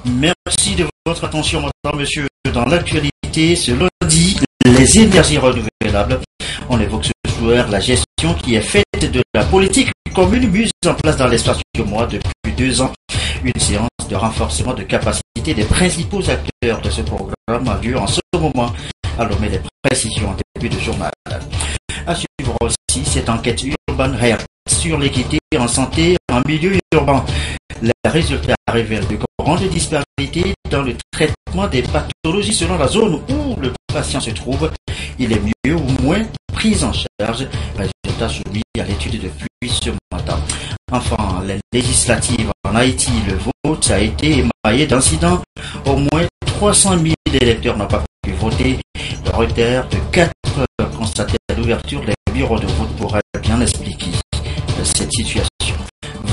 Merci de votre attention, madame, monsieur. Dans l'actualité, ce lundi, les énergies renouvelables. On évoque ce soir la gestion qui est faite de la politique commune mise en place dans l'espace mois depuis 2 ans. Une séance de renforcement de capacité des principaux acteurs de ce programme a lieu en ce moment. À Lomé, des précisions en début de journal. À suivre aussi cette enquête urbaine réelle sur l'équité en santé en milieu urbain. Les résultats révèlent de grandes disparités dans le traitement des pathologies selon la zone où le patient se trouve. Il est mieux ou moins pris en charge. Résultats soumis à l'étude depuis ce matin. Enfin, les législatives en Haïti, le vote a été émaillé d'incidents. Au moins 300 000 électeurs n'ont pas pu voter. Le retard de 4 heures constaté à l'ouverture des bureaux de vote pourrait bien expliquer cette situation.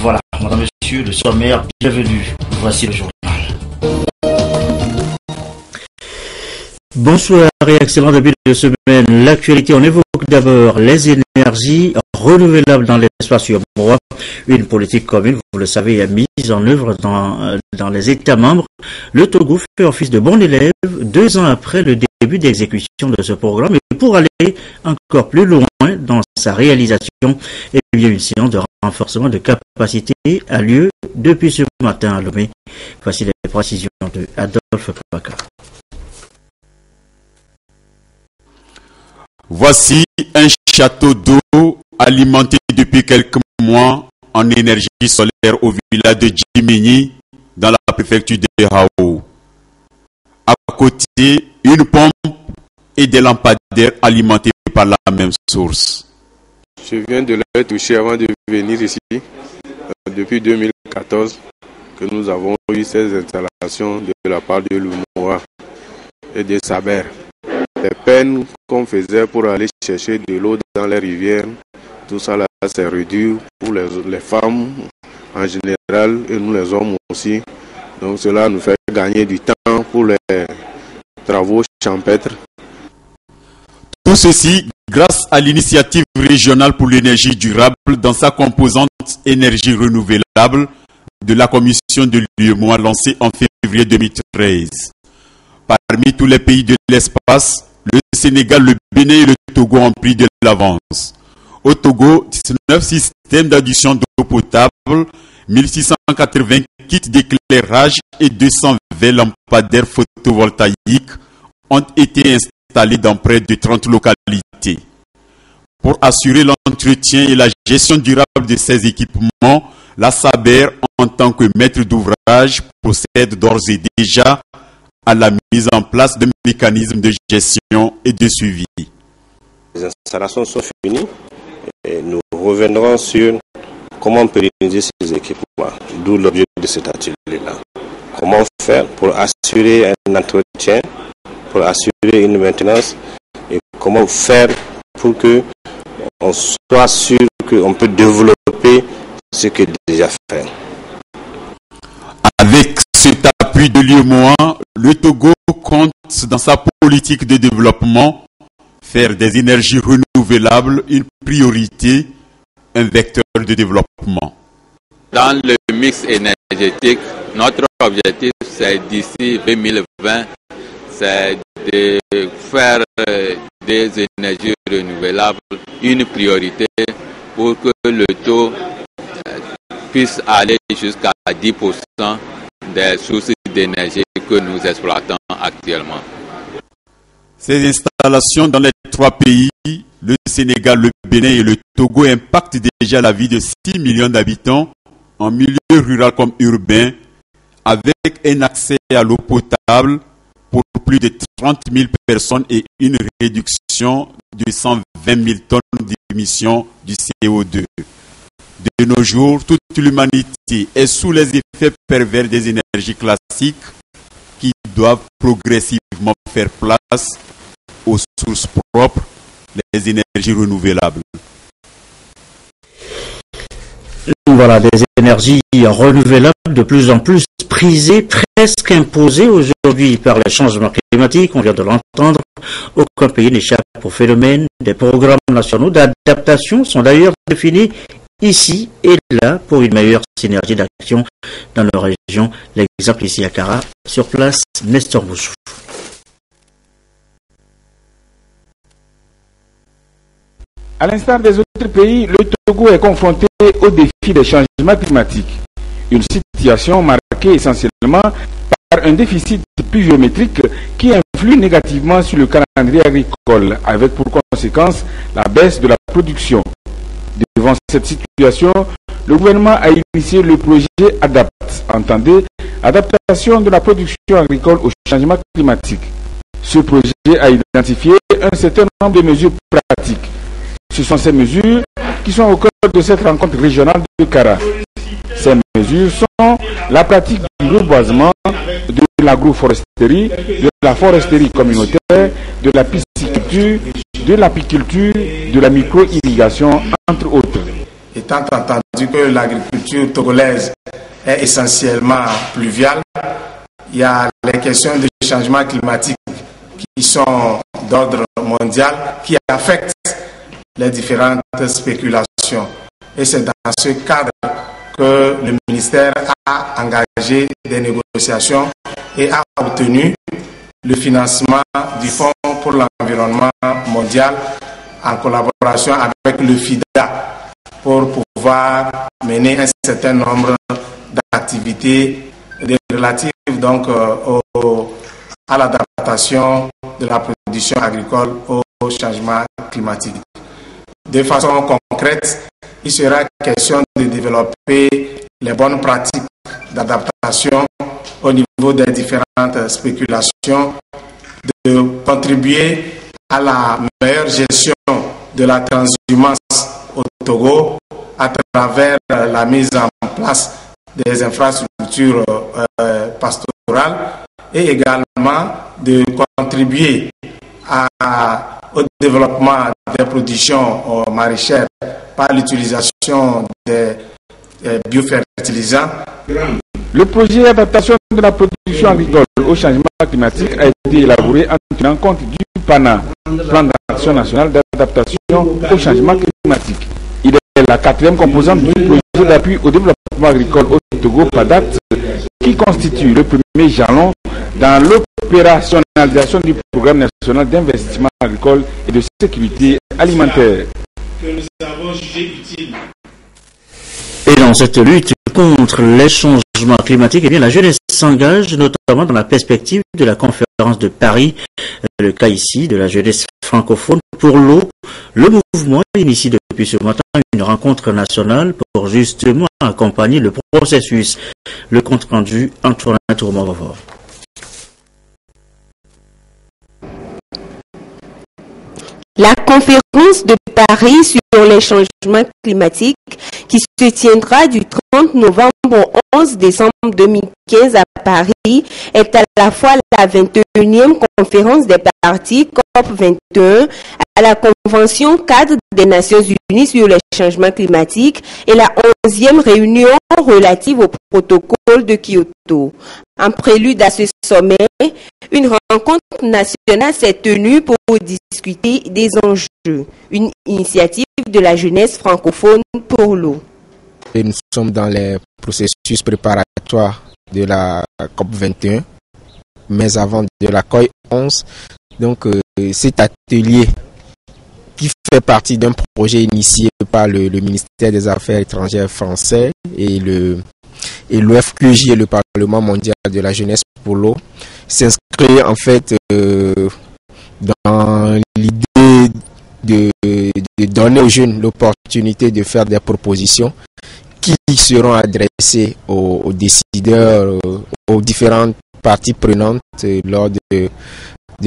Voilà, madame, monsieur, le sommaire, bienvenue. Voici le journal. Bonsoir et excellent début de semaine. L'actualité, on évoque d'abord les énergies renouvelables dans l'espace urbain. Une politique commune, vous le savez, est mise en œuvre dans les États membres. Le Togo fait office de bon élève 2 ans après le début d'exécution de ce programme. Et pour aller encore plus loin dans sa réalisation, eh bien, une séance de renforcement de capacité a lieu depuis ce matin à Lomé. Voici les précisions de Adolphe Paka. Voici un château d'eau alimenté depuis quelques mois en énergie solaire au village de Djimini dans la préfecture de Hao. À côté, une pompe et des lampadaires alimentés par la même source. Je viens de les toucher avant de venir ici. Depuis 2014 que nous avons eu ces installations de la part de l'UMOA et de Saber. Les peines qu'on faisait pour aller chercher de l'eau dans les rivières, tout ça là, c'est réduit pour les femmes en général et nous les hommes aussi. Donc cela nous fait gagner du temps pour les travaux champêtres. Tout ceci grâce à l'initiative régionale pour l'énergie durable dans sa composante énergie renouvelable de la commission de l'UEMOA lancée en février 2013. Parmi tous les pays de l'espace, le Sénégal, le Bénin et le Togo ont pris de l'avance. Au Togo, 19 systèmes d'adduction d'eau potable, 1680 kits d'éclairage et 220 lampadaires photovoltaïques ont été installés dans près de 30 localités. Pour assurer l'entretien et la gestion durable de ces équipements, la Saber, en tant que maître d'ouvrage, procède d'ores et déjà à la mise en place de mécanismes de gestion et de suivi. Les installations sont finies et nous reviendrons sur comment pérenniser ces équipements, d'où l'objet de cet atelier-là. Comment faire pour assurer un entretien, pour assurer une maintenance et comment faire pour que on soit sûr qu'on peut développer ce qui est déjà fait. Avec cet appui de l'UEMOA, le Togo compte dans sa politique de développement faire des énergies renouvelables une priorité, un vecteur de développement. Dans le mix énergétique, notre objectif c'est d'ici 2020, c'est de faire des énergies renouvelables une priorité pour que le taux puisse aller jusqu'à 10% des sources d'énergie que nous exploitons actuellement. Ces installations dans les 3 pays, le Sénégal, le Bénin et le Togo, impactent déjà la vie de 6 millions d'habitants en milieu rural comme urbain, avec un accès à l'eau potable pour plus de 30 000 personnes et une réduction de 120 000 tonnes d'émissions du CO2. De nos jours, toute l'humanité est sous les effets pervers des énergies classiques qui doivent progressivement faire place aux sources propres, les énergies renouvelables. Voilà, des énergies renouvelables de plus en plus prisées, presque imposées aujourd'hui par les changements climatiques, on vient de l'entendre. Aucun pays n'échappe au phénomène. Des programmes nationaux d'adaptation sont d'ailleurs définis ici et là pour une meilleure synergie d'action dans leur région. L'exemple ici à Kara, sur place, Nestor Boussou. À l'instar des autres pays, le Togo est confronté au défi des changements climatiques. Une situation marquée essentiellement par un déficit pluviométrique qui influe négativement sur le calendrier agricole, avec pour conséquence la baisse de la production. Devant cette situation, le gouvernement a initié le projet ADAPT, entendez, adaptation de la production agricole au changement climatique. Ce projet a identifié un certain nombre de mesures pratiques. Ce sont ces mesures qui sont au cœur de cette rencontre régionale de Kara. Ces mesures sont la pratique du reboisement, de l'agroforesterie, de la foresterie communautaire, de la pisciculture, de l'apiculture, de la micro-irrigation, entre autres. Étant entendu que l'agriculture togolaise est essentiellement pluviale, il y a les questions de changement climatique qui sont d'ordre mondial, qui affectent les différentes spéculations. Et c'est dans ce cadre que le ministère a engagé des négociations et a obtenu le financement du Fonds pour l'environnement mondial en collaboration avec le FIDA pour pouvoir mener un certain nombre d'activités relatives donc à l'adaptation de la production agricole au changement climatique. De façon concrète, il sera question de développer les bonnes pratiques d'adaptation au niveau des différentes spéculations, de contribuer à la meilleure gestion de la transhumance au Togo à travers la mise en place des infrastructures pastorales et également de contribuer au développement des productions maraîchères par l'utilisation des biofertilisants. Le projet d'adaptation de la production agricole au changement climatique a été élaboré en tenant compte du PANA, Plan d'action national d'adaptation au changement climatique. Il est la quatrième composante du projet d'appui au développement agricole au Togo, PADAT, qui constitue le premier jalon dans l'opérationnalisation du programme national d'investissement agricole et de sécurité alimentaire. Que nous avons jugé utile. Et dans cette lutte contre les changements climatiques, eh bien, la jeunesse s'engage notamment dans la perspective de la conférence de Paris, le cas ici de la jeunesse francophone pour l'eau. Le mouvement initie depuis ce matin une rencontre nationale pour justement accompagner le processus. Le compte rendu Antoine Tourmont-Vavor. La conférence de Paris sur les changements climatiques qui se tiendra du 30 novembre au 11 décembre 2015 à Paris est à la fois la 21e conférence des parties COP21 à la Convention cadre des Nations Unies sur les changements climatiques et la 11e réunion relative au protocole de Kyoto. En prélude à ce sommet, une rencontre nationale s'est tenue pour discuter des enjeux, une initiative de la jeunesse francophone pour l'eau. Nous sommes dans les processus préparatoires de la COP21, mais avant de la COP 11. Donc cet atelier qui fait partie d'un projet initié par le ministère des Affaires étrangères français et l'OFQJ et le Parlement mondial de la jeunesse pour l'eau, s'inscrit en fait dans l'idée de donner aux jeunes l'opportunité de faire des propositions qui seront adressées aux décideurs, aux différentes parties prenantes lors de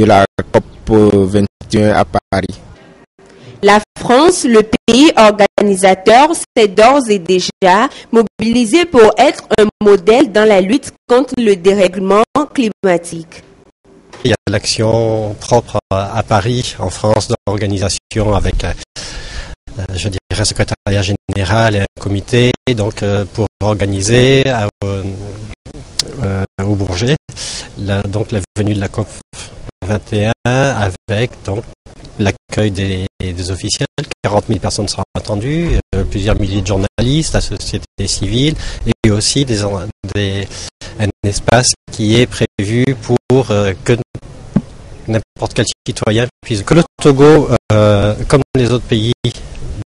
la COP 21 à Paris. La France, le pays organisateur, s'est d'ores et déjà mobilisé pour être un modèle dans la lutte contre le dérèglement climatique. Il y a l'action propre à Paris, en France, d'organisation avec, je dirais, secrétariat général et un comité, donc pour organiser au Bourget, donc la venue de la COP 21 avec donc l'accueil des officiels. 40 000 personnes seront attendues, plusieurs milliers de journalistes, la société civile, et aussi un espace qui est prévu pour que n'importe quel citoyen puisse, que le Togo, comme les autres pays,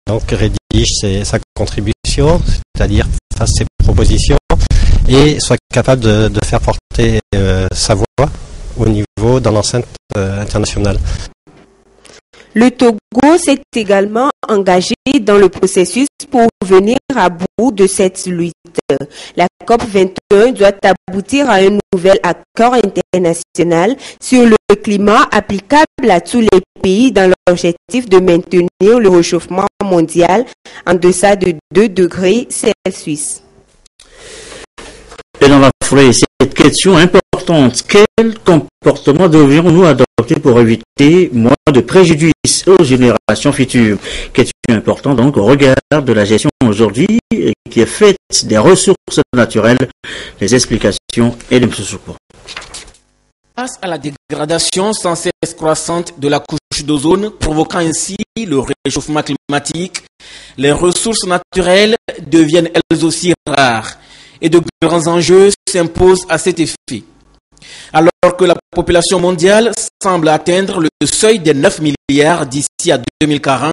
donc rédige sa contribution, c'est-à-dire fasse ses propositions et soit capable de faire porter sa voix au niveau dans l'enceinte internationale. Le Togo s'est également engagé dans le processus pour venir à bout de cette lutte. La COP21 doit aboutir à un nouvel accord international sur le climat applicable à tous les pays dans l'objectif de maintenir le réchauffement mondial en deçà de 2 degrés Celsius. Et dans la foulée, cette question importante, quel comportement devrions-nous adopter pour éviter moins de préjudice aux générations futures? Question importante donc au regard de la gestion aujourd'hui qui est faite des ressources naturelles, les explications et les secours. Face à la dégradation sans cesse croissante de la couche d'ozone, provoquant ainsi le réchauffement climatique, les ressources naturelles deviennent elles aussi rares et de grands enjeux s'imposent à cet effet. Alors que la population mondiale semble atteindre le seuil des 9 milliards d'ici à 2040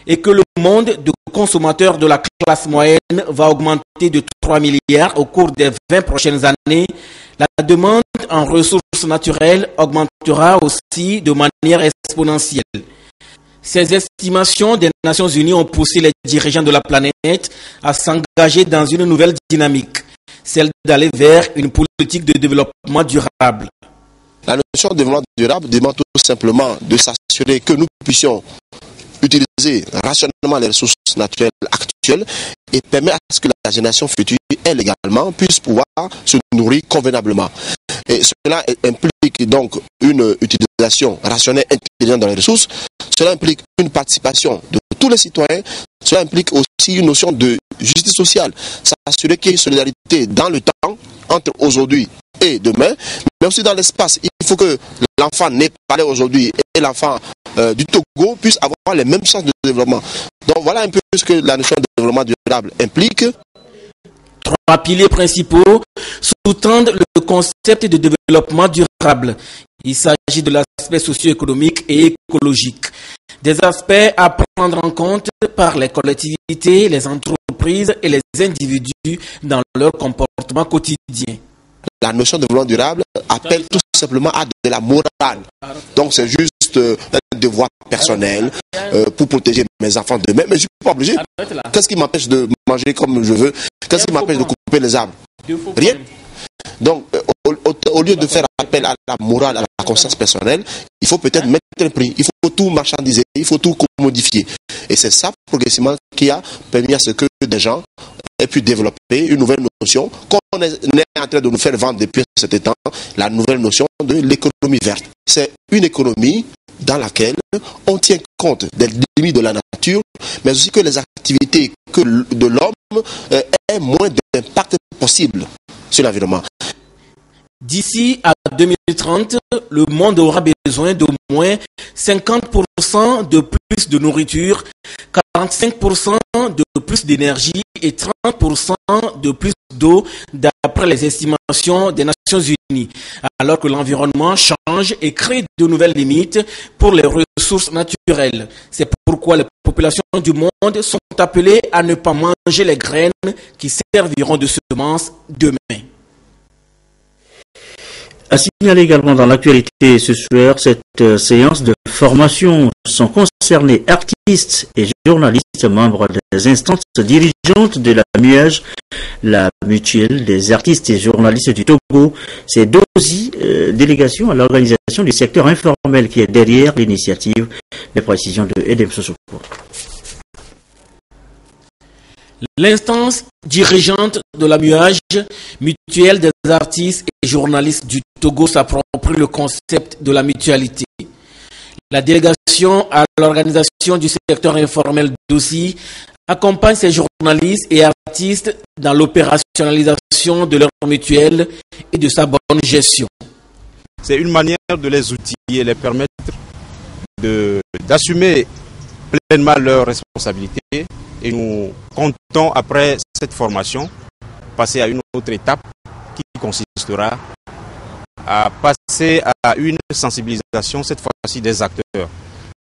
et que le monde de consommateurs de la classe moyenne va augmenter de 3 milliards au cours des 20 prochaines années, la demande en ressources naturelles augmentera aussi de manière exponentielle. Ces estimations des Nations Unies ont poussé les dirigeants de la planète à s'engager dans une nouvelle dynamique, celle d'aller vers une politique de développement durable. La notion de développement durable demande tout simplement de s'assurer que nous puissions utiliser rationnellement les ressources naturelles actuelles et permettre à ce que la génération future, elle également, puisse pouvoir se nourrir convenablement. Et cela implique donc une utilisation rationnelle intelligente dans les ressources. Cela implique une participation de tous les citoyens. Cela implique aussi une notion de justice sociale. S'assurer qu'il y ait une solidarité dans le temps entre aujourd'hui et demain, mais aussi dans l'espace. Il faut que l'enfant népalais aujourd'hui et l'enfant du Togo puissent avoir les mêmes chances de développement. Donc voilà un peu ce que la notion de développement durable implique. 3 piliers principaux sous-tendent le concept de développement durable. Il s'agit de l'aspect socio-économique et écologique. Des aspects à prendre en compte par les collectivités, les entreprises et les individus dans leur comportement quotidien. La notion de développement durable appelle tout simplement à de la morale. Donc c'est juste un devoir personnel pour protéger mes enfants demain. Mais je ne suis pas obligé. Qu'est-ce qui m'empêche de manger comme je veux? Qu'est-ce qui m'empêche de couper les arbres? Rien. Donc au lieu de faire appel à la morale, à la conscience personnelle, il faut peut-être mettre un prix. Il faut tout marchandiser, il faut tout modifier. Et c'est ça progressivement qui a permis à ce que des gens aient pu développer une nouvelle notion qu'on est en train de nous faire vendre depuis un certain temps, la nouvelle notion de l'économie verte. C'est une économie dans laquelle on tient compte des limites de la nature, mais aussi que les activités de l'homme aient moins d'impact possible sur l'environnement. D'ici à 2030, le monde aura besoin d'au moins 50% de plus de nourriture, 45% de plus d'énergie et 30% de plus d'eau d'après les estimations des Nations Unies, alors que l'environnement change et crée de nouvelles limites pour les ressources naturelles. C'est pourquoi les populations du monde sont appelées à ne pas manger les graines qui serviront de semences demain. À signaler également dans l'actualité ce soir, cette séance de formation sont concernés artistes et journalistes membres des instances dirigeantes de la MUAGE, la mutuelle des artistes et journalistes du Togo. C'est aussi délégation à l'organisation du secteur informel qui est derrière l'initiative. Les précisions de Edem Sosoko. L'instance dirigeante de la MUAGE, mutuelle des artistes et journalistes du Togo, s'approprie le concept de la mutualité. La délégation à l'organisation du secteur informel d'OSI accompagne ces journalistes et artistes dans l'opérationnalisation de leur mutuelle et de sa bonne gestion. C'est une manière de les outiller et les permettre d'assumer pleinement leurs responsabilités et nous comptons, après cette formation, passer à une autre étape qui consistera à passer à une sensibilisation, cette fois-ci des acteurs,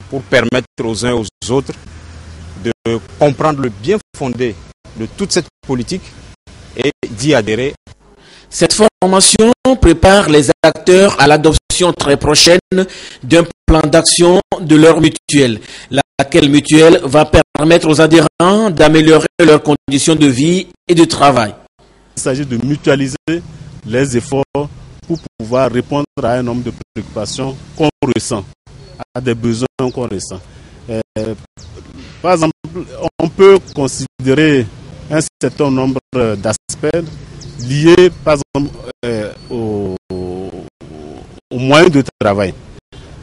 pour permettre aux uns et aux autres de comprendre le bien fondé de toute cette politique et d'y adhérer. Cette formation prépare les acteurs à l'adoption très prochaine d'un plan d'action de leur mutuelle, laquelle mutuelle va permettre aux adhérents d'améliorer leurs conditions de vie et de travail. Il s'agit de mutualiser les efforts pour pouvoir répondre à un nombre de préoccupations qu'on ressent, à des besoins qu'on ressent. Par exemple, on peut considérer un certain nombre d'aspects liés, par exemple, aux moyens de travail.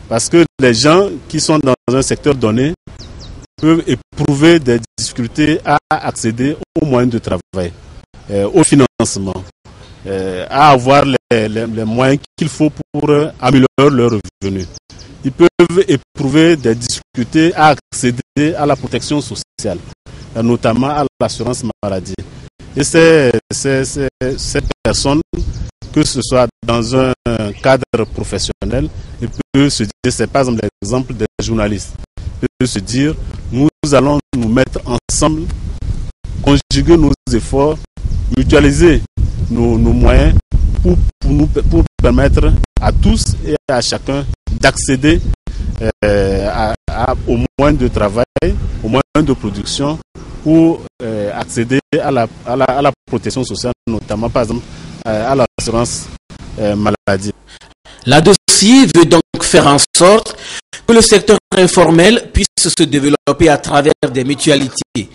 Parce que les gens qui sont dans un secteur donné peuvent éprouver des difficultés à accéder aux moyens de travail, au financement, à avoir les moyens qu'il faut pour améliorer leurs revenus. Ils peuvent éprouver des difficultés à accéder à la protection sociale, notamment à l'assurance maladie. Et ces personnes, que ce soit dans un cadre professionnel, ils peuvent se dire, c'est par exemple l'exemple des journalistes, ils peuvent se dire, nous allons nous mettre ensemble, conjuguer nos efforts, mutualiser nos moyens pour permettre à tous et à chacun d'accéder aux moyens de travail, aux moyens de production, pour accéder à la protection sociale, notamment par exemple à l'assurance maladie. La dossier veut donc faire en sorte que le secteur informel puisse se développer à travers des mutualités.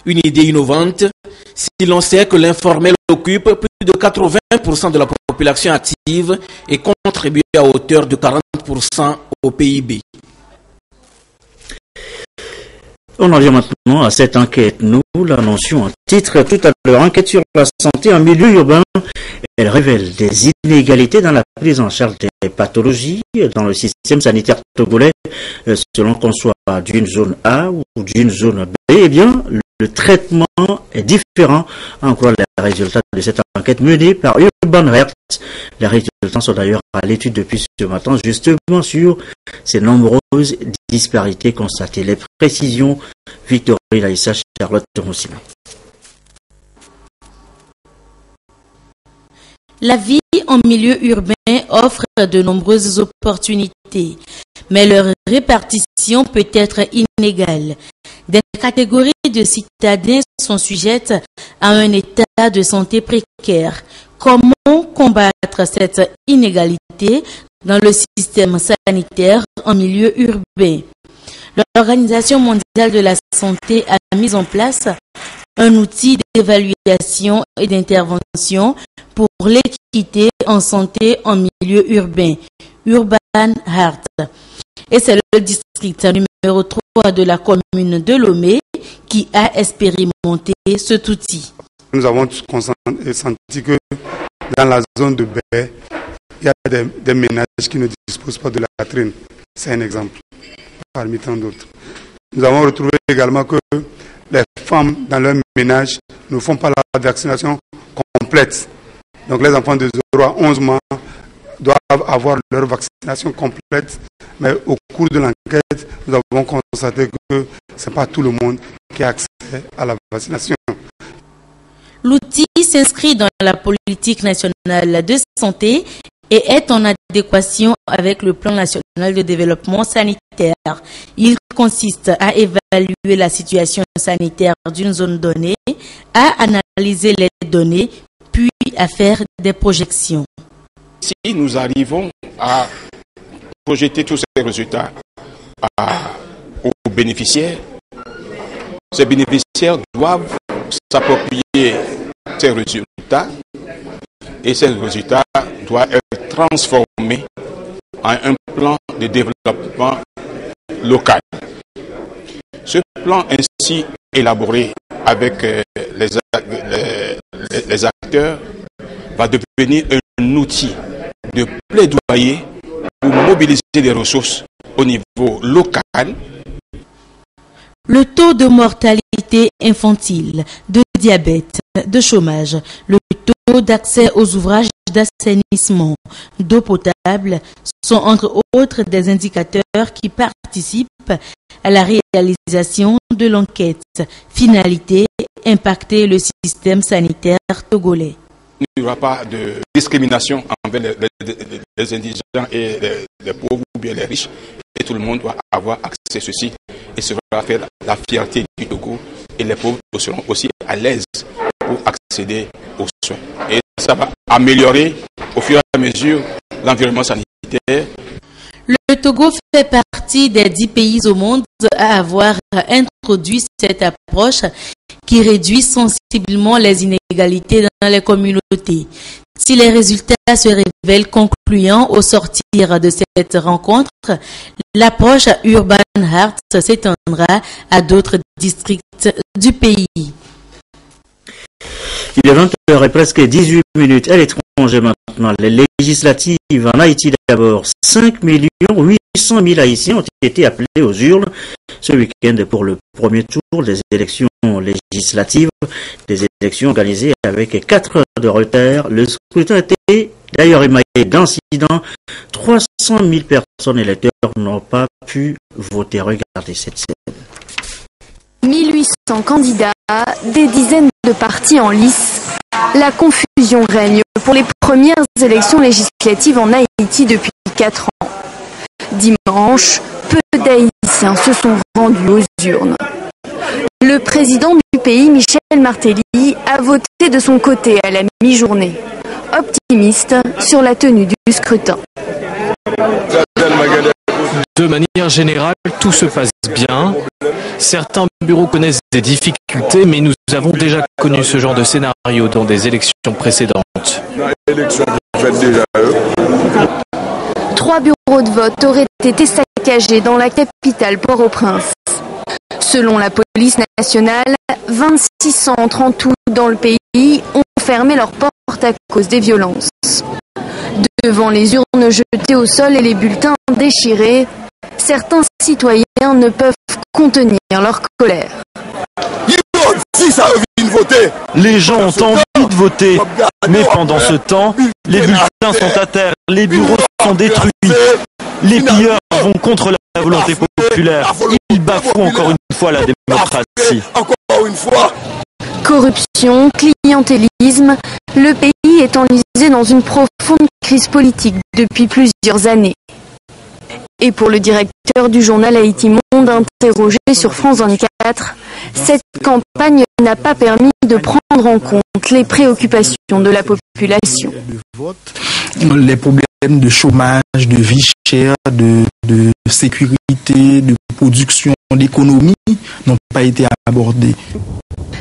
Une idée innovante, si l'on sait que l'informel occupe plus de 80% de la population active et contribue à hauteur de 40% au PIB. On en vient maintenant à cette enquête. Nous l'annoncions en titre tout à l'heure. Enquête sur la santé en milieu urbain. Elle révèle des inégalités dans la prise en charge des pathologies dans le système sanitaire togolais, selon qu'on soit d'une zone A ou d'une zone B. Eh bien, le traitement est différent, en croire les résultats de cette enquête menée par Urban Health. Les résultats sont d'ailleurs à l'étude depuis ce matin, justement sur ces nombreuses disparités constatées. Les précisions, Victorine Laïssa, Charlotte Moussima. La vie en milieu urbain offre de nombreuses opportunités, mais leur répartition peut être inégale. Des catégories de citadins sont sujettes à un état de santé précaire. Comment combattre cette inégalité dans le système sanitaire en milieu urbain? L'Organisation mondiale de la santé a mis en place un outil d'évaluation et d'intervention pour l'équité en santé en milieu urbain, Urban Heart. Et c'est le district numéro 3 de la commune de Lomé qui a expérimenté cet outil. Nous avons senti que dans la zone de baie, il y a des ménages qui ne disposent pas de la latrine. C'est un exemple, parmi tant d'autres. Nous avons retrouvé également que les femmes dans leur ménage ne font pas la vaccination complète. Donc les enfants de 0 à 11 mois doivent avoir leur vaccination complète. Mais au cours de l'enquête, nous avons constaté que ce n'est pas tout le monde qui a accès à la vaccination. L'outil s'inscrit dans la politique nationale de santé et est en adéquation avec le plan national de développement sanitaire. Il consiste à évaluer la situation sanitaire d'une zone donnée, à analyser les données, puis à faire des projections. Si nous arrivons à projeter tous ces résultats aux bénéficiaires, ces bénéficiaires doivent s'approprier ces résultats et ces résultats doivent être transformés en un plan de développement local. Ce plan ainsi élaboré avec les acteurs va devenir un outil de plaidoyer pour mobiliser des ressources au niveau local. Le taux de mortalité infantile, de diabète, de chômage, le taux d'accès aux ouvrages d'assainissement, d'eau potable sont entre autres des indicateurs qui participent à la réalisation de l'enquête. Finalité, impacter le système sanitaire togolais. Il n'y aura pas de discrimination envers les indigents et les pauvres ou bien les riches. Et tout le monde doit avoir accès à ceci. Et cela va faire la fierté du Togo. Et les pauvres seront aussi à l'aise pour accéder aux soins. Et ça va améliorer au fur et à mesure l'environnement sanitaire. Le Togo fait partie des 10 pays au monde à avoir introduit cette approche qui réduit sensiblement les inégalités dans les communautés. Si les résultats se révèlent concluants au sortir de cette rencontre, l'approche Urban Heart s'étendra à d'autres districts du pays. Il est 20h et presque 18 minutes à l'étranger maintenant. Les législatives en Haïti d'abord. 5 800 000 Haïtiens ont été appelés aux urnes ce week-end pour le premier tour des élections législatives, des élections organisées avec 4 heures de retard. Le scrutin a été d'ailleurs émaillé d'incidents. 300 000 personnes électeurs n'ont pas pu voter. Regardez cette scène. 1800 candidats, des dizaines de partis en lice. La confusion règne pour les premières élections législatives en Haïti depuis 4 ans. Dimanche, peu d'Haïtiens se sont rendus aux urnes. Le président du pays, Michel Martelly, a voté de son côté à la mi-journée, optimiste sur la tenue du scrutin. De manière générale, tout se passe bien. Certains bureaux connaissent des difficultés, mais nous avons déjà connu ce genre de scénario dans des élections précédentes. 3 bureaux de vote auraient été saccagés dans la capitale Port-au-Prince. Selon la police nationale, 26 centres en tout dans le pays ont fermé leurs portes à cause des violences. Devant les urnes jetées au sol et les bulletins déchirés, certains citoyens ne peuvent contenir leur colère. Les gens ont envie de voter, mais pendant ce temps, les bulletins sont à terre, les bureaux sont détruits. Les pilleurs vont contre la volonté populaire. Ils bafouent encore une fois la démocratie. Corruption, clientélisme, le pays est enlisé dans une profonde crise politique depuis plusieurs années. Et pour le directeur du journal Haïti Monde, interrogé sur France 24, cette campagne n'a pas permis de prendre en compte les préoccupations de la population. Les problèmes de chômage, de vie chère, de sécurité, de production, d'économie n'ont pas été abordés.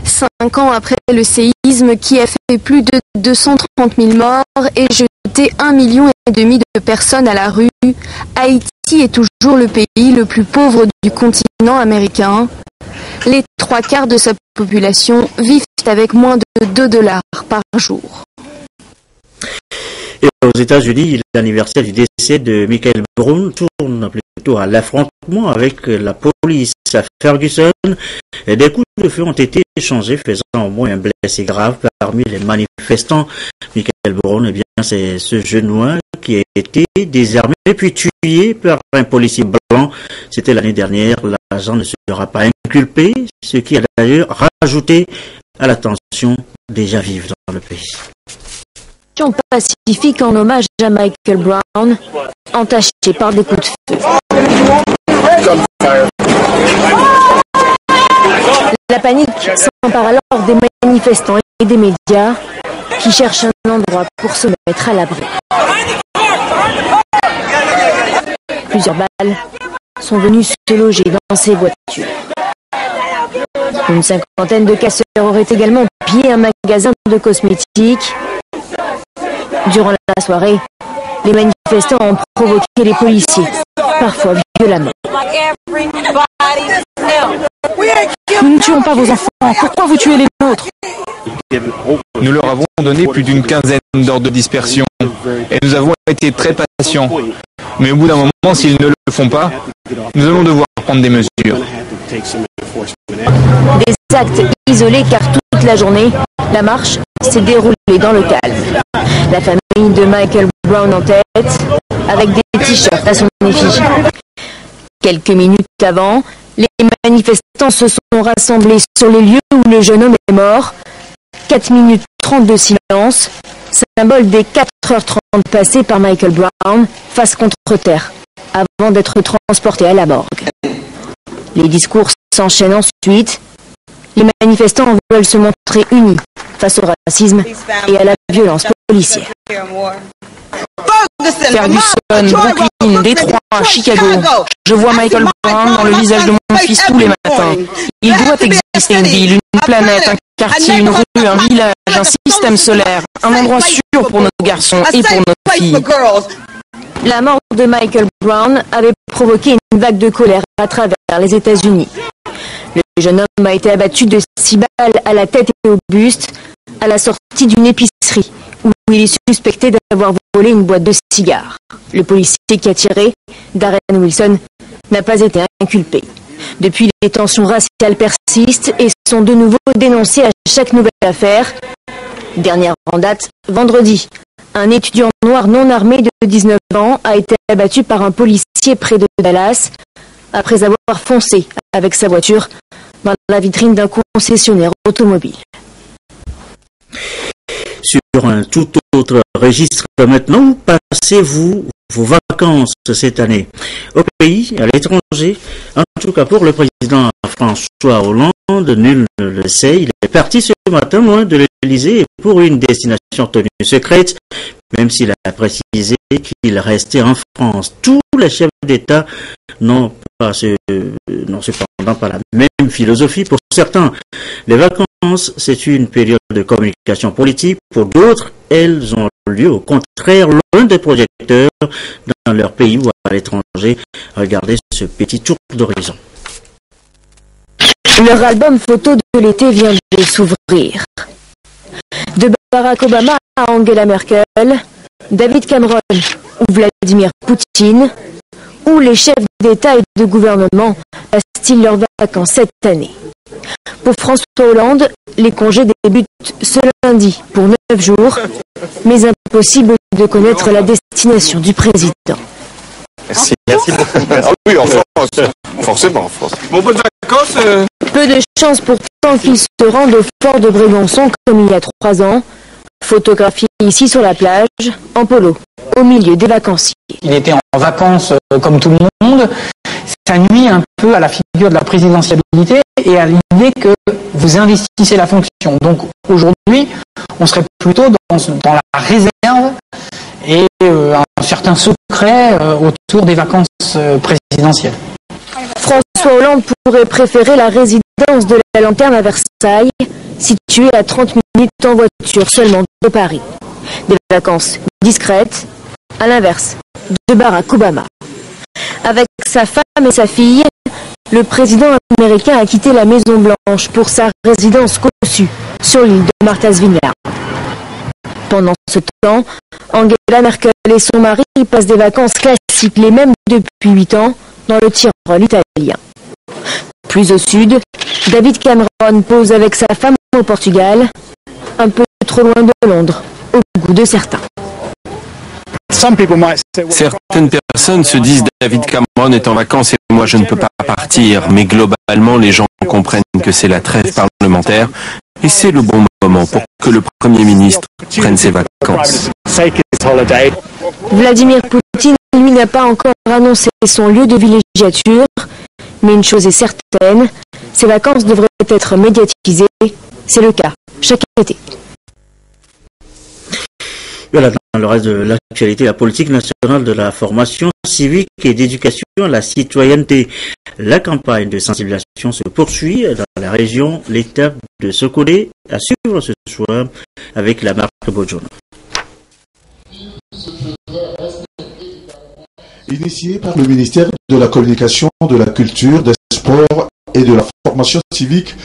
5 ans après le séisme qui a fait plus de 230 000 morts et jeté 1,5 million de personnes à la rue, Haïti est toujours le pays le plus pauvre du continent américain. Les 3/4 de sa population vivent avec moins de $2 par jour. Et aux États-Unis, l'anniversaire du décès de Michael Brown tourne plutôt à l'affrontement avec la police à Ferguson. Et des coups de feu ont été échangés, faisant au moins un blessé grave parmi les manifestants. Michael Brown, eh bien, c'est ce jeune noir qui a été désarmé puis tué par un policier blanc. C'était l'année dernière. L'agent ne sera pas inculpé, ce qui a d'ailleurs rajouté à la tension déjà vive dans le pays. Pacifique en hommage à Michael Brown, entaché par des coups de feu. La panique s'empare alors des manifestants et des médias qui cherchent un endroit pour se mettre à l'abri. Plusieurs balles sont venues se loger dans ces voitures. Une 50aine de casseurs auraient également pillé un magasin de cosmétiques. Durant la soirée, les manifestants ont provoqué les policiers, parfois violemment. Nous ne tuons pas vos enfants, pourquoi vous tuez les nôtres? Nous leur avons donné plus d'une quinzaine d'ordres de dispersion et nous avons été très patients. Mais au bout d'un moment, s'ils ne le font pas, nous allons devoir prendre des mesures. Des actes isolés car toute la journée, la marche s'est déroulée dans le calme. La famille de Michael Brown en tête, avec des t-shirts à son effigie. Quelques minutes avant, les manifestants se sont rassemblés sur les lieux où le jeune homme est mort. 4 minutes 30 de silence, symbole des 4h30 passées par Michael Brown face contre terre, avant d'être transporté à la morgue. Les discours s'enchaînent ensuite. Les manifestants veulent se montrer unis face au racisme et à la violence policière. Ferguson, Brooklyn, Détroit, Chicago. Je vois Michael Brown dans le visage de mon fils tous les matins. Il doit exister une ville, une planète, un quartier, une rue, un village, un système solaire, un endroit sûr pour nos garçons et pour nos filles. La mort de Michael Brown avait provoqué une vague de colère à travers les États-Unis. Le jeune homme a été abattu de 6 balles à la tête et au buste à la sortie d'une épicerie où il est suspecté d'avoir volé une boîte de cigares. Le policier qui a tiré, Darren Wilson, n'a pas été inculpé. Depuis, les tensions raciales persistent et sont de nouveau dénoncées à chaque nouvelle affaire. Dernière en date, vendredi, un étudiant noir non armé de 19 ans a été abattu par un policier près de Dallas après avoir foncé avec sa voiture dans la vitrine d'un concessionnaire automobile. Sur un tout autre registre maintenant, passez-vous vos vacances cette année au pays, à l'étranger? En tout cas pour le président François Hollande, nul ne le sait, il est parti ce matin loin de l'Élysée pour une destination tenue secrète, même s'il a précisé qu'il restait en France. Tous les chefs d'État n'ont cependant pas la même philosophie. Pour certains, les vacances, c'est une période de communication politique. Pour d'autres, elles ont lieu au contraire loin des projecteurs dans leur pays ou à l'étranger. Regardez ce petit tour d'horizon. Leur album photo de l'été vient de s'ouvrir. De Barack Obama à Angela Merkel, David Cameron ou Vladimir Poutine, où les chefs d'État et de gouvernement passent-ils leurs vacances cette année. Pour François Hollande, les congés débutent ce lundi pour 9 jours, mais impossible de connaître la destination du président. Merci beaucoup. Oui, en France, forcément en France. Bon, bonnes vacances. Peu de chance pourtant qu'il se rende au fort de Brégançon comme il y a 3 ans. Photographié ici sur la plage, en polo, au milieu des vacanciers. Il était en vacances comme tout le monde. Ça nuit un peu à la figure de la présidentialité et à l'idée que vous investissez la fonction. Donc aujourd'hui, on serait plutôt dans la réserve et un certain secret autour des vacances présidentielles. François Hollande pourrait préférer la résidence de la Lanterne à Versailles, située à 30 minutes en voiture seulement de Paris. Des vacances discrètes, à l'inverse de Barack Obama. Avec sa femme et sa fille, le président américain a quitté la Maison Blanche pour sa résidence conçue sur l'île de Martha's Vineyard. Pendant ce temps, Angela Merkel et son mari passent des vacances classiques, les mêmes depuis 8 ans, dans le Tyrol italien. Plus au sud, David Cameron pose avec sa femme au Portugal, un peu trop loin de Londres, au goût de certains. Certaines personnes se disent David Cameron est en vacances et moi je ne peux pas partir, mais globalement les gens comprennent que c'est la trêve parlementaire et c'est le bon moment pour que le Premier ministre prenne ses vacances. Vladimir Poutine, lui, n'a pas encore annoncé son lieu de villégiature, mais une chose est certaine, ses vacances devraient être médiatisées, c'est le cas chaque été. Voilà, dans le reste de l'actualité, la politique nationale de la formation civique et d'éducation à la citoyenneté. La campagne de sensibilisation se poursuit dans la région, l'étape de Sokolé à suivre ce soir avec la marque Bojono. Initié par le ministère de la Communication, de la Culture, des Sports et de la Formation civique,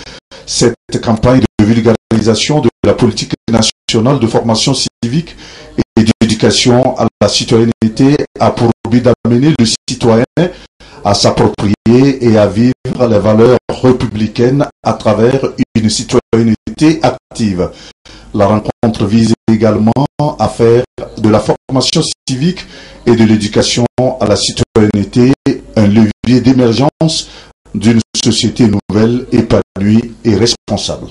cette campagne de vulgarisation de la politique nationale de formation civique et d'éducation l'éducation à la citoyenneté a pour but d'amener le citoyen à s'approprier et à vivre les valeurs républicaines à travers une citoyenneté active. La rencontre vise également à faire de la formation civique et de l'éducation à la citoyenneté un levier d'émergence d'une société nouvelle, épanouie et responsable.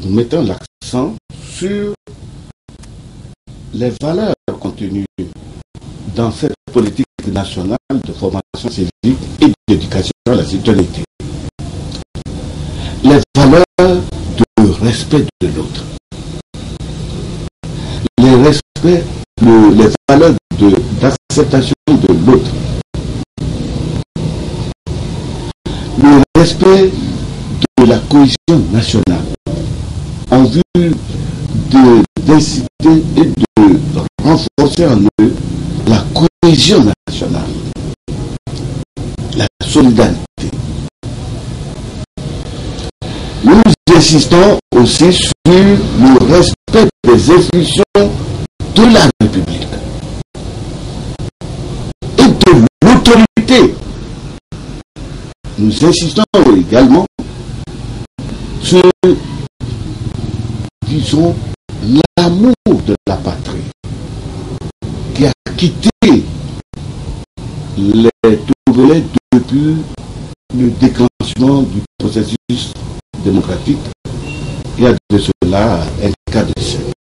Nous mettons l'accent sur les valeurs contenues dans cette politique nationale de formation civique et d'éducation à la citoyenneté. Les valeurs de respect de l'autre. Les valeurs d'acceptation de l'autre. Le respect de la cohésion nationale en vue d'inciter et de renforcer en eux la cohésion nationale, la solidarité. Nous insistons aussi sur le respect des institutions de la République et de l'autorité. Nous insistons également sur disons, l'amour de la patrie qui a quitté les Togolais depuis le déclenchement du processus démocratique. Il y a de cela un cas de siècle.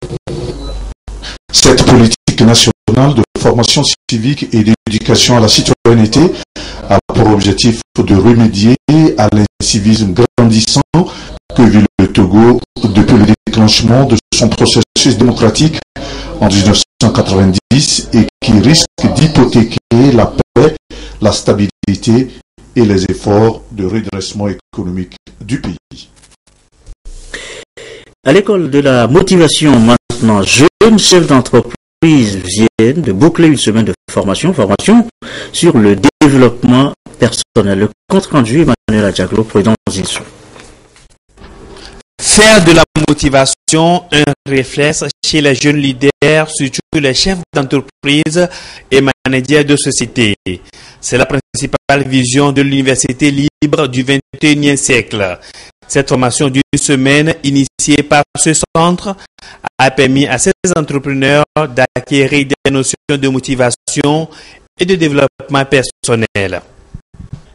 Cette politique nationale de formation civique et d'éducation à la citoyenneté a pour objectif de remédier à l'incivisme grandissant que vit le Togo depuis le déclenchement de son processus démocratique en 1990 et qui risque d'hypothéquer la paix, la stabilité et les efforts de redressement économique du pays. À l'école de la motivation maintenant, jeunes chefs d'entreprise viennent de boucler une semaine de formation sur le développement personnel. Le compte rendu, Emmanuel Adjaglo, président d'Inso. Faire de la motivation un réflexe chez les jeunes leaders, surtout les chefs d'entreprise et managers de société. C'est la principale vision de l'Université libre du XXIe siècle. Cette formation d'une semaine initiée par ce centre a permis à ces entrepreneurs d'acquérir des notions de motivation et de développement personnel.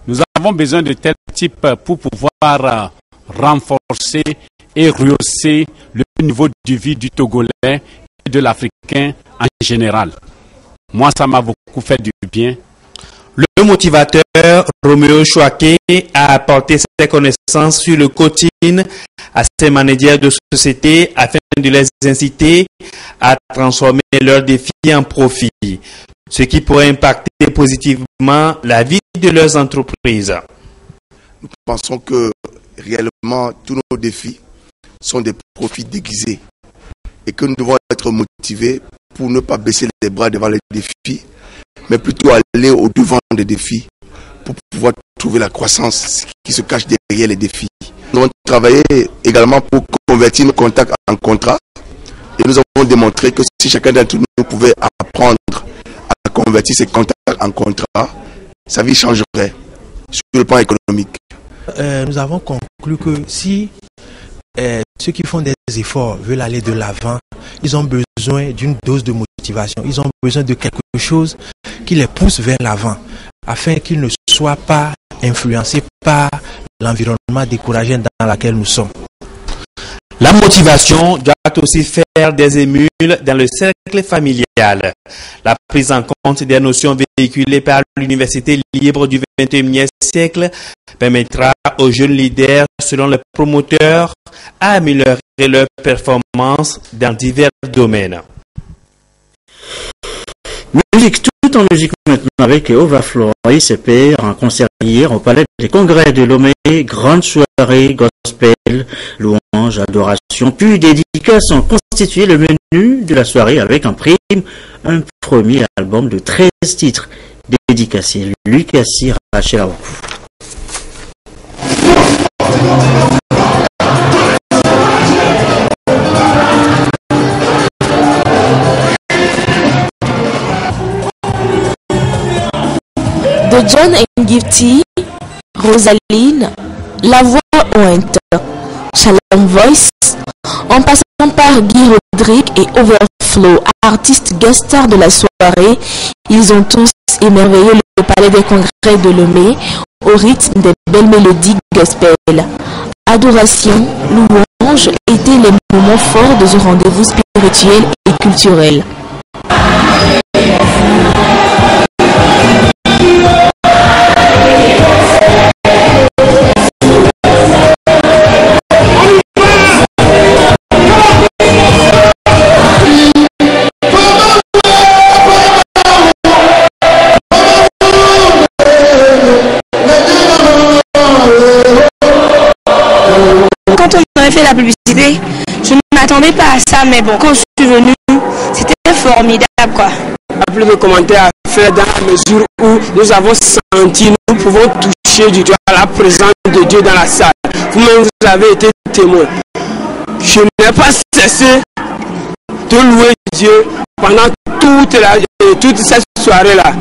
Nous avons besoin de tel type pour pouvoir renforcer et rehausser le niveau de vie du Togolais et de l'Africain en général. Moi, ça m'a beaucoup fait du bien. Le motivateur Roméo Chouaké a apporté ses connaissances sur le coaching à ses managers de société afin de les inciter à transformer leurs défis en profit, ce qui pourrait impacter positivement la vie de leurs entreprises. Nous pensons que réellement tous nos défis sont des profits déguisés et que nous devons être motivés pour ne pas baisser les bras devant les défis, mais plutôt aller au-devant des défis pour pouvoir trouver la croissance qui se cache derrière les défis. Nous avons travaillé également pour convertir nos contacts en contrats et nous avons démontré que si chacun d'entre nous pouvait apprendre à convertir ses contacts en contrats, sa vie changerait sur le plan économique. Nous avons conclu que si ceux qui font des efforts veulent aller de l'avant, ils ont besoin d'une dose de motivation, ils ont besoin de quelque chose qui les pousse vers l'avant, afin qu'ils ne soient pas influencés par l'environnement décourageant dans lequel nous sommes. La motivation doit aussi faire des émules dans le cercle familial. La prise en compte des notions véhiculées par l'Université libre du XXIe siècle permettra aux jeunes leaders, selon les promoteurs, à améliorer leurs performances dans divers domaines. Musique, tout en musique maintenant avec Ova Flora et ses pairs en concert hier au Palais des Congrès de Lomé, grande soirée gospel, louange, adoration, puis dédicaces ont constitué le menu de la soirée avec en prime un premier album de 13 titres dédicacés. Lucas Rachel Aoukou. de John Ngifty, Rosaline, La Voix Ointe, Shalom Voice, en passant par Guy Rodrigue et Overflow, artistes guest stars de la soirée, ils ont tous émerveillé le palais des congrès de Lomé au rythme des belles mélodies gospel. Adoration, louange étaient les moments forts de ce rendez-vous spirituel et culturel. Quand on avait fait la publicité, je ne m'attendais pas à ça, mais bon, quand je suis venue, c'était formidable, quoi. Plus de commentaires à faire dans la mesure où nous avons senti, nous pouvons toucher du doigt la présence de Dieu dans la salle. Vous-même, vous avez été témoin. Je n'ai pas cessé de louer Dieu pendant toute cette soirée-là.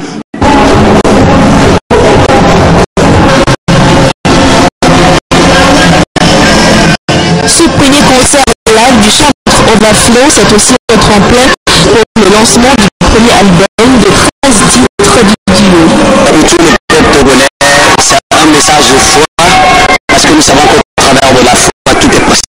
Ce premier concert live du Centre Overflow, c'est aussi un tremplin pour le lancement du premier album de 13 titres du duo. Pour tout le peuple togolais, c'est un message de foi, parce que nous savons qu'au travers de la foi, tout est possible.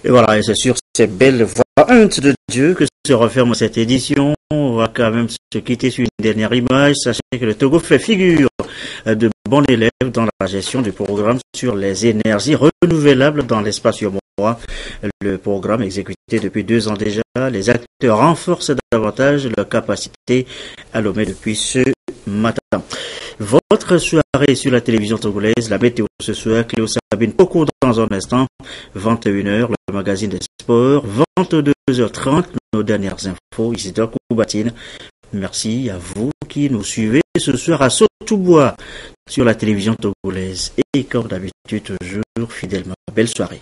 Et voilà, et c'est sur ces belles voix de Dieu que se referme cette édition. On va quand même se quitter sur une dernière image. Sachez que le Togo fait figure de bon élève dans la gestion du programme sur les énergies renouvelables dans l'espace urbain. Le programme exécuté depuis 2 ans déjà, les acteurs renforcent davantage leur capacité à Lomé depuis ce matin. Votre soirée sur la télévision togolaise, la météo ce soir, Cléo Sabine Poko dans un instant, 21h, le magazine des sports, 22h30, nos dernières infos, ici de Koubatine. Merci à vous qui nous suivez ce soir à Sotoubois sur la télévision togolaise et comme d'habitude toujours fidèlement. Belle soirée.